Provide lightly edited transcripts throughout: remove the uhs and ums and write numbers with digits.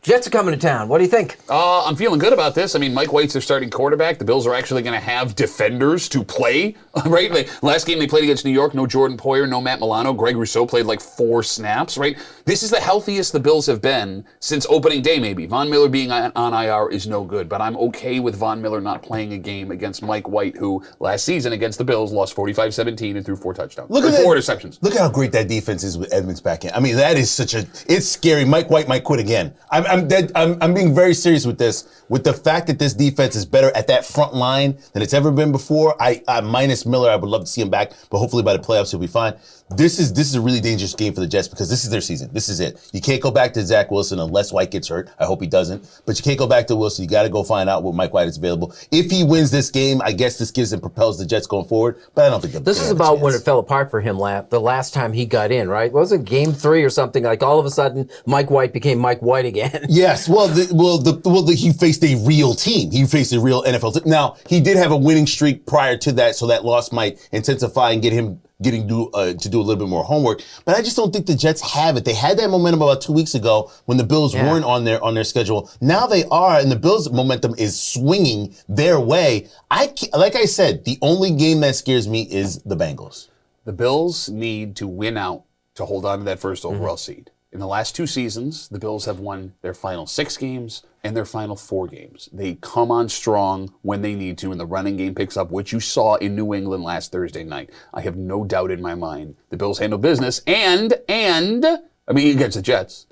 Jets are coming to town. What do you think? I'm feeling good about this. I mean, Mike White's their starting quarterback. The Bills are actually going to have defenders to play, right? Last game they played against New York, no Jordan Poyer, no Matt Milano. Greg Rousseau played like 4 snaps, right? This is the healthiest the Bills have been since opening day, maybe. Von Miller being on IR is no good, but I'm okay with Von Miller not playing a game against Mike White, who last season against the Bills lost 45-17 and threw 4 touchdowns. Look at 4 interceptions. Look at how great that defense is with Edmonds back in. I mean, that is it's scary. Mike White might quit again. I'm being very serious with this. With the fact that this defense is better at that front line than it's ever been before, I minus Miller, I would love to see him back, but hopefully by the playoffs he'll be fine. This is a really dangerous game for the Jets because this is their season. This is it. You can't go back to Zach Wilson unless White gets hurt. I hope he doesn't. But you can't go back to Wilson. You got to go find out what Mike White is available. If he wins this game, I guess this gives and propels the Jets going forward. But I don't think this is about when it fell apart for him the last time he got in, right? Was it game 3 or something? Like all of a sudden, Mike White became Mike White again. Yes. He faced a real team. He faced a real NFL team. Now, he did have a winning streak prior to that, so that loss might intensify and get him to do a little bit more homework. But I just don't think the Jets have it. They had that momentum about 2 weeks ago when the Bills weren't on their schedule. Now they are, and the Bills' momentum is swinging their way. Like I said, the only game that scares me is the Bengals. The Bills need to win out to hold on to that first overall seed. In the last 2 seasons, the Bills have won their final 6 games and their final 4 games. They come on strong when they need to, and the running game picks up, which you saw in New England last Thursday night. I have no doubt in my mind the Bills handle business, and I mean, against the Jets,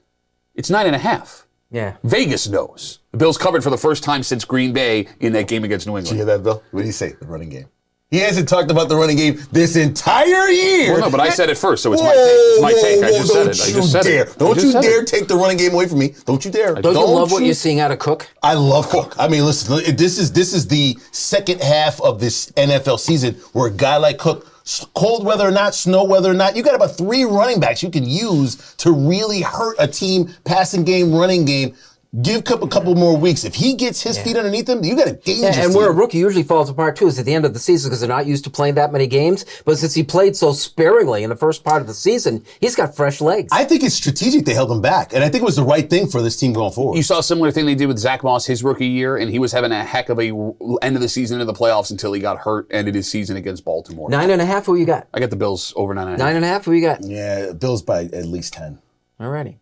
it's 9.5. Yeah. Vegas knows. The Bills covered for the first time since Green Bay in that game against New England. Did you hear that, Bill? What do you say, the running game? He hasn't talked about the running game this entire year. Well, no, but I said it first, so it's my take. It's my take. I just said it. Don't you dare take the running game away from me. Don't you dare. Don't you love what you're seeing out of Cook? I love Cook. I mean, listen, this is the second half of this NFL season where a guy like Cook, cold weather or not, snow weather or not, you got about 3 running backs you can use to really hurt a team, passing game, running game. Give Cup a couple more weeks. If he gets his feet underneath him, you got a dangerous team. And where a rookie usually falls apart too is at the end of the season because they're not used to playing that many games. But since he played so sparingly in the first part of the season, he's got fresh legs. I think it's strategic they held him back. And I think it was the right thing for this team going forward. You saw a similar thing they did with Zach Moss his rookie year, and he was having a heck of a end of the season into the playoffs until he got hurt, ended his season against Baltimore. 9.5, who you got? I got the Bills over 9.5. 9.5, who you got? Yeah, Bills by at least 10. Alrighty.